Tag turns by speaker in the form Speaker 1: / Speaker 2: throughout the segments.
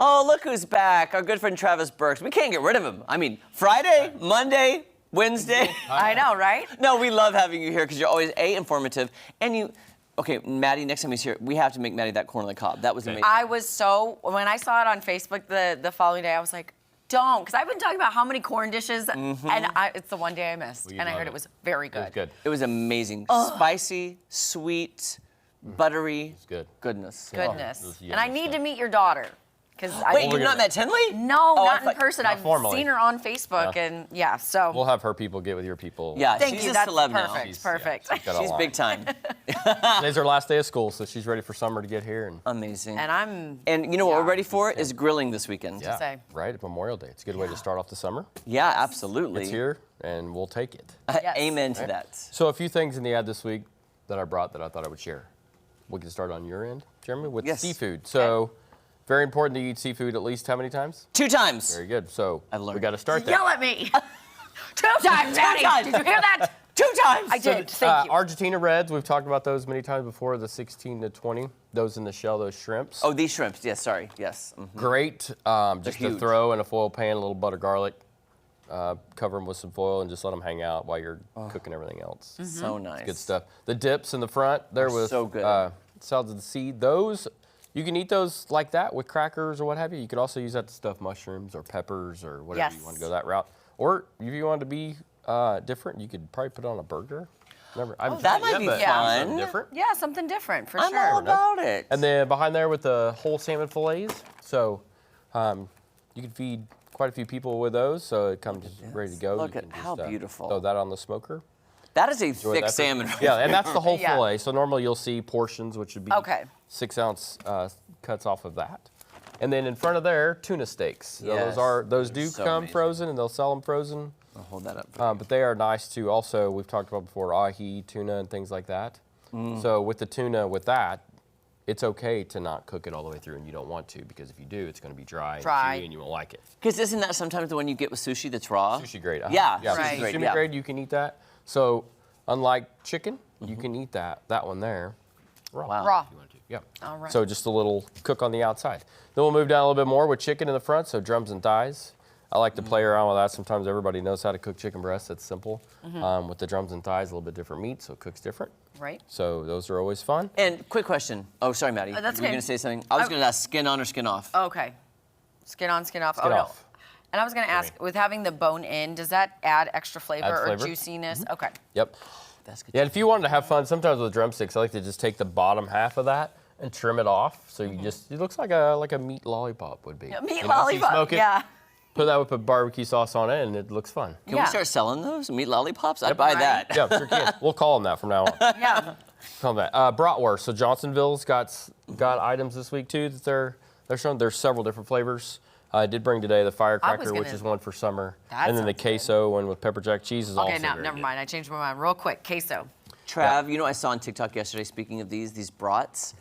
Speaker 1: Oh, look who's back. Our good friend Travis Burks. We can't get rid of him. I mean, Friday, Monday, Wednesday.
Speaker 2: I know, right?
Speaker 1: No, we love having you here because you're always, A, informative, and you... Okay, Maddie, next time he's here, we have to make Maddie that corn on the cob. That was amazing.
Speaker 2: I was so... When I saw it on Facebook the following day, I was like, don't. Because I've been talking about how many corn dishes, and it's the one day I missed. And I heard it was very good.
Speaker 3: It was good.
Speaker 1: It was amazing. Spicy, sweet, buttery.
Speaker 3: It's good.
Speaker 1: Goodness.
Speaker 2: Goodness.
Speaker 3: yummy
Speaker 2: And I need
Speaker 3: stuff.
Speaker 2: to meet your daughter.
Speaker 1: Wait, you've not met Tinley?
Speaker 2: No,
Speaker 1: Oh,
Speaker 2: not in person. I've
Speaker 3: formally.
Speaker 2: seen her on Facebook, and yeah, so.
Speaker 3: We'll have her people get with your people.
Speaker 1: Yeah,
Speaker 2: Thank
Speaker 1: she's
Speaker 2: you.
Speaker 1: a
Speaker 2: That's
Speaker 1: celeb now.
Speaker 2: perfect. Perfect.
Speaker 1: She's big time.
Speaker 3: Today's her last day of school, so she's ready for summer to get here. And
Speaker 1: Amazing.
Speaker 2: And
Speaker 1: And you know what we're ready for is grilling this weekend.
Speaker 3: yeah,
Speaker 2: say.
Speaker 3: right at Memorial Day. It's a good way to start off the summer.
Speaker 1: Yeah, absolutely.
Speaker 3: It's here, and we'll take it.
Speaker 2: Yes.
Speaker 1: Amen to that.
Speaker 3: So a few things in the ad this week that I brought that I thought I would share. We can start on your end, Jeremy, with
Speaker 1: Yes.
Speaker 3: seafood. So very important to eat seafood at least how many times?
Speaker 1: 2 times.
Speaker 3: Very good. So
Speaker 1: I've learned.
Speaker 3: we got to start there.
Speaker 2: yell at me. 2 times, Daddy.
Speaker 1: times.
Speaker 2: Did you hear that?
Speaker 1: 2 times.
Speaker 2: I did. Thank you.
Speaker 3: Argentina Reds, we've talked about those many times before, the 16 to 20, those in the shell, those shrimps.
Speaker 1: Oh, these shrimps. Yes, sorry. Yes.
Speaker 3: Great, just to
Speaker 1: huge.
Speaker 3: throw in a foil pan, a little butter garlic, cover them with some foil and just let them hang out while you're cooking everything else.
Speaker 1: So nice.
Speaker 3: Good stuff. The dips in the front, there was
Speaker 1: so good.
Speaker 3: salads of the sea. Those, you can eat those like that with crackers or what have you. You could also use that to stuff mushrooms or peppers or whatever you want to go that route. Or if you want to be different, you could probably put on a burger.
Speaker 1: That might be
Speaker 3: but
Speaker 1: fun.
Speaker 3: something different.
Speaker 2: Yeah, something different for
Speaker 1: I'm
Speaker 2: sure.
Speaker 1: all about it.
Speaker 3: And then behind there with the whole salmon fillets. So you can feed quite a few people with those. So it comes ready to go.
Speaker 1: Look
Speaker 3: You
Speaker 1: at
Speaker 3: can
Speaker 1: how
Speaker 3: just,
Speaker 1: beautiful.
Speaker 3: Throw that on the smoker.
Speaker 1: That is a thick
Speaker 3: that.
Speaker 1: salmon. Right
Speaker 3: Yeah, and that's the whole
Speaker 2: Yeah.
Speaker 3: fillet. So normally you'll see portions, which would be
Speaker 2: Okay.
Speaker 3: 6-ounce cuts off of that. And then in front of there, tuna steaks. So
Speaker 1: Yes.
Speaker 3: those do
Speaker 1: so
Speaker 3: come
Speaker 1: amazing.
Speaker 3: frozen, and they'll sell them frozen.
Speaker 1: I'll hold that up.
Speaker 3: But they are nice too. Also, we've talked about before ahi, tuna, and things like that. So with the tuna, with that, it's okay to not cook it all the way through, and you don't want to, because if you do, it's going to be dry and chewy, and you won't like it.
Speaker 1: Because isn't that sometimes the one you get with sushi that's raw?
Speaker 3: Sushi grade.
Speaker 1: Yeah,
Speaker 3: yeah.
Speaker 2: Right.
Speaker 1: grade,
Speaker 3: Sushi
Speaker 1: yeah.
Speaker 3: grade, you can eat that. So unlike chicken, you can eat that one there raw.
Speaker 1: Wow.
Speaker 2: Raw.
Speaker 3: If you want to. Yeah.
Speaker 2: All right.
Speaker 3: So just a little cook on the outside. Then we'll move down a little bit more with chicken in the front, so drums and thighs. I like to play around with that. Sometimes everybody knows how to cook chicken breasts. It's simple. With the drums and thighs, a little bit different meat, so it cooks different.
Speaker 2: Right.
Speaker 3: So those are always fun.
Speaker 1: And quick question. Oh, sorry, Maddie.
Speaker 2: That's
Speaker 1: you were
Speaker 2: okay.
Speaker 1: going to say something? I was going to ask skin on or skin off.
Speaker 2: Okay. Skin on, skin off.
Speaker 3: Skin
Speaker 2: oh,
Speaker 3: off.
Speaker 2: no. And I was going to ask, with having the bone in, does that add extra flavor
Speaker 3: Adds
Speaker 2: or
Speaker 3: flavor.
Speaker 2: juiciness? Okay.
Speaker 3: Yep.
Speaker 1: That's good.
Speaker 3: Yeah, and if you wanted to have fun, sometimes with drumsticks, I like to just take the bottom half of that and trim it off. So you just, it looks like a meat lollipop would be.
Speaker 2: Yeah, meat
Speaker 3: You know, so you
Speaker 2: lollipop.
Speaker 3: smoke it,
Speaker 2: Yeah.
Speaker 3: put that with a barbecue sauce on it, and it looks fun.
Speaker 1: Can
Speaker 2: Yeah.
Speaker 1: we start selling those? Meat lollipops? I'd buy
Speaker 2: Right.
Speaker 1: that.
Speaker 3: Yeah, sure can. We'll call them that from now on.
Speaker 2: Yeah.
Speaker 3: Call them that. Bratwurst. So Johnsonville's got items this week too that they're showing. There's several different flavors. I did bring today the firecracker, which
Speaker 2: gonna-
Speaker 3: is one for summer,
Speaker 2: That
Speaker 3: and then the
Speaker 2: sounds good.
Speaker 3: queso one with pepper jack cheese is also
Speaker 2: Okay, now,
Speaker 3: very
Speaker 2: never
Speaker 3: good.
Speaker 2: mind. I changed my mind real quick. Queso.
Speaker 1: Trav, you know, I saw on TikTok yesterday, speaking of these brats,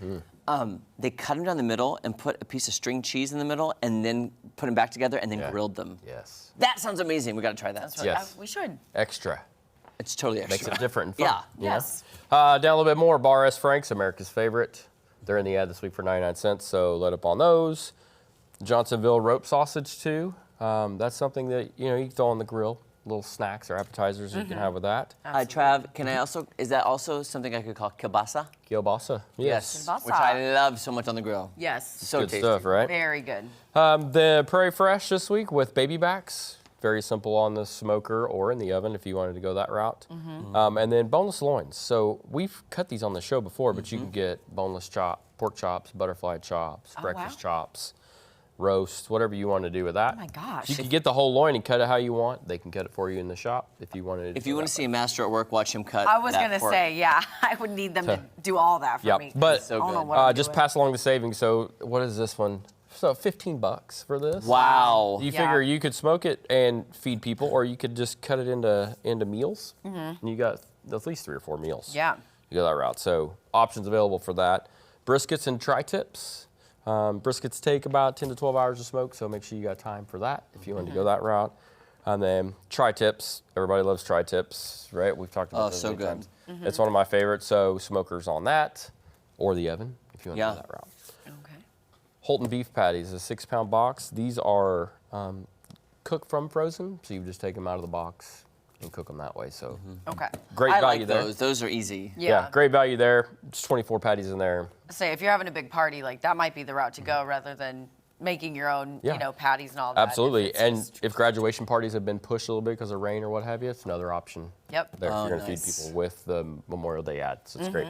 Speaker 1: they cut them down the middle and put a piece of string cheese in the middle and then put them back together and then
Speaker 3: Yeah.
Speaker 1: grilled them.
Speaker 3: Yes.
Speaker 1: That sounds amazing. We got to try that.
Speaker 2: That's
Speaker 3: Yes.
Speaker 2: we should.
Speaker 3: Extra.
Speaker 1: It's totally extra.
Speaker 3: Makes it different and fun.
Speaker 1: Yeah.
Speaker 3: you know?
Speaker 2: Yes.
Speaker 3: Down a little bit more, Bar S. Frank's, America's favorite. They're in the ad this week for 99 cents, so let up on those. Johnsonville rope sausage too. That's something that you can throw on the grill. Little snacks or appetizers you can have with that.
Speaker 1: Trav, can I also, is that also something I could call kielbasa?
Speaker 3: Kielbasa. Yes.
Speaker 2: Kielbasa.
Speaker 1: Which I love so much on the grill.
Speaker 2: Yes.
Speaker 1: So
Speaker 3: Good
Speaker 1: tasty.
Speaker 3: stuff, right?
Speaker 2: Very good.
Speaker 3: The Prairie Fresh this week with baby backs. Very simple on the smoker or in the oven if you wanted to go that route. And then boneless loins. So we've cut these on the show before, but you can get boneless pork chops, butterfly chops, breakfast chops, roast, whatever you want to do with that.
Speaker 2: Oh my gosh.
Speaker 3: You can get the whole loin and cut it how you want. They can cut it for you in the shop if you wanted to.
Speaker 1: If you want to see a master at work, watch him cut.
Speaker 2: I was
Speaker 1: that
Speaker 2: going to
Speaker 1: pork.
Speaker 2: say, yeah, I would need them to do all that for
Speaker 3: Yeah,
Speaker 2: me.
Speaker 3: but
Speaker 1: so
Speaker 2: I don't know
Speaker 1: good.
Speaker 2: what I'm
Speaker 3: just
Speaker 2: doing.
Speaker 3: pass along the savings. So what is this one? So $15 for this.
Speaker 1: Wow.
Speaker 3: You
Speaker 2: Yeah.
Speaker 3: figure you could smoke it and feed people, or you could just cut it into meals. And you got at least 3 or 4 meals.
Speaker 2: Yeah.
Speaker 3: You go that route. So options available for that. Briskets and tri-tips. Briskets take about 10 to 12 hours to smoke, so make sure you got time for that if you want to go that route. And then tri-tips. Everybody loves tri-tips, right? We've talked about those
Speaker 1: so
Speaker 3: many
Speaker 1: good.
Speaker 3: times. It's one of my favorites. So smokers on that, or the oven if you want to
Speaker 1: Yeah.
Speaker 3: go that route.
Speaker 2: Okay.
Speaker 3: Holton beef patties, a 6-pound box. These are cooked from frozen, so you just take them out of the box and cook them that way. So
Speaker 2: Okay.
Speaker 3: great
Speaker 1: I
Speaker 3: value
Speaker 1: like
Speaker 3: there.
Speaker 1: those. Those are easy.
Speaker 2: Yeah.
Speaker 3: Great value there. Just 24 patties in there.
Speaker 2: Say if you're having a big party, like that might be the route to go rather than making your own,
Speaker 3: Yeah.
Speaker 2: you know, patties and all that.
Speaker 3: Absolutely.
Speaker 2: It's
Speaker 3: And
Speaker 2: just-
Speaker 3: if graduation parties have been pushed a little bit because of rain or what have you, it's another option.
Speaker 2: Yep.
Speaker 3: There,
Speaker 1: Oh,
Speaker 3: you're going to
Speaker 1: nice.
Speaker 3: feed people with the Memorial Day ad. So it's great.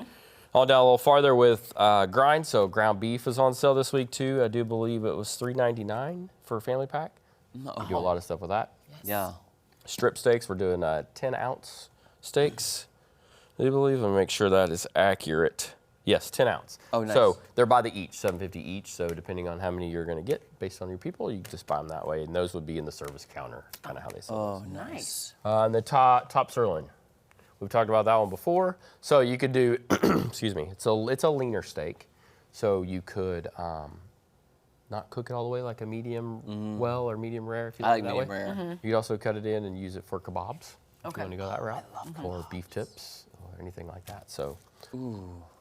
Speaker 3: On down a little farther with grind. So ground beef is on sale this week too. I do believe it was $3.99 for a family pack. We do a lot of stuff with that.
Speaker 1: Yeah.
Speaker 3: Strip steaks, we're doing 10-ounce steaks. I do believe. Let me make sure that is accurate. Yes, 10 ounce.
Speaker 1: Oh, nice.
Speaker 3: So they're by the each, $7.50 each. So depending on how many you're going to get based on your people, you just buy them that way. And those would be in the service counter, kind of how they sell
Speaker 1: Oh,
Speaker 3: those.
Speaker 1: nice.
Speaker 3: And the top sirloin. We've talked about that one before. So you could do, excuse me, it's a leaner steak. So you could not cook it all the way like a medium well or medium rare if you
Speaker 1: I
Speaker 3: like
Speaker 1: like
Speaker 3: that
Speaker 1: medium
Speaker 3: way.
Speaker 1: rare.
Speaker 3: You could also cut it in and use it for kebabs. If
Speaker 2: Okay.
Speaker 3: you want to go that route. Or beef tips or anything like that. So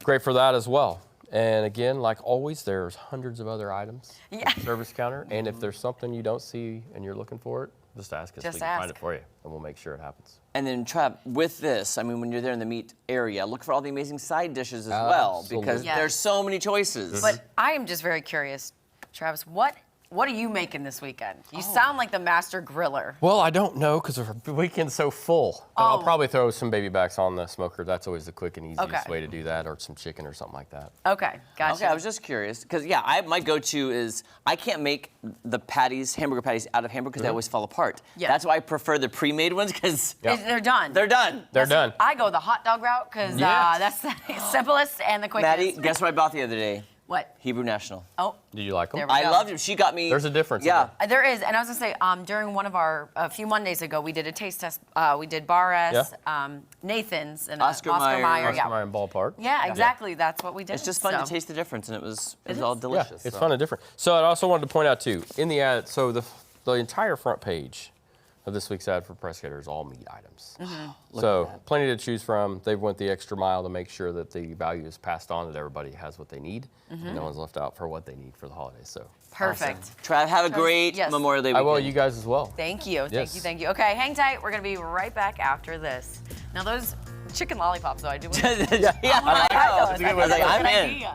Speaker 3: great for that as well. And again, like always, there's hundreds of other items
Speaker 2: Yeah.
Speaker 3: at the service counter. And if there's something you don't see and you're looking for it, just ask us.
Speaker 2: Just
Speaker 3: we can find
Speaker 2: ask.
Speaker 3: it for you, and we'll make sure it happens.
Speaker 1: And then, Trav, with this, I mean, when you're there in the meat area, look for all the amazing side dishes as well, because
Speaker 3: Absolutely.
Speaker 2: Yes.
Speaker 1: there's so many choices.
Speaker 2: But I am just very curious, Travis, what are you making this weekend? You sound like the master griller.
Speaker 3: Well, I don't know because our weekend's so full. But I'll
Speaker 2: Oh.
Speaker 3: probably throw some baby backs on the smoker. That's always the quick and easiest
Speaker 2: Okay.
Speaker 3: way to do that, or some chicken or something like that.
Speaker 2: Okay, gotcha.
Speaker 1: Okay, I was just curious because my go-to is I can't make the hamburger patties out of hamburger because they always fall apart.
Speaker 2: Yeah.
Speaker 1: That's why I prefer the pre-made ones because
Speaker 2: They're done.
Speaker 1: they're done.
Speaker 3: They're done.
Speaker 2: I go the hot dog route because
Speaker 3: Yes.
Speaker 2: that's the simplest and the quickest.
Speaker 1: Maddie, guess what I bought the other day?
Speaker 2: What?
Speaker 1: Hebrew National.
Speaker 2: Oh,
Speaker 3: Do you like them?
Speaker 2: There we
Speaker 1: I
Speaker 2: go.
Speaker 1: loved it. She got me.
Speaker 3: There's a difference in
Speaker 1: Yeah.
Speaker 3: them.
Speaker 2: there is, and I was gonna say, during one of a few Mondays ago, we did a taste test. We did Bar S, Nathan's, and
Speaker 1: Oscar Mayer.
Speaker 2: Meyer.
Speaker 3: Oscar Mayer and Ballpark.
Speaker 2: Yeah, exactly. That's what we did.
Speaker 1: It's just fun to
Speaker 2: so.
Speaker 1: taste the difference, and it was
Speaker 2: is.
Speaker 1: all
Speaker 3: Yeah,
Speaker 1: delicious.
Speaker 3: it's
Speaker 1: so.
Speaker 3: fun and different. So I also wanted to point out too, in the ad, so the entire front page of this week's ad for Prescott is all meat items. So plenty to choose from. They've went the extra mile to make sure that the value is passed on, that everybody has what they need, and no one's left out for what they need for the holidays. So
Speaker 2: Perfect.
Speaker 1: Trav, have a great
Speaker 2: Yes.
Speaker 1: Memorial Day
Speaker 3: I
Speaker 1: weekend.
Speaker 3: will, you guys as well.
Speaker 2: Thank you. Thank
Speaker 3: Yes.
Speaker 2: you. Thank you. Okay, hang tight. We're gonna be right back after this. Now those chicken lollipops, though, I do.
Speaker 1: yeah,
Speaker 2: Oh my
Speaker 1: I know.
Speaker 2: God,
Speaker 1: I was like, I'm
Speaker 2: Good
Speaker 1: in.
Speaker 2: idea.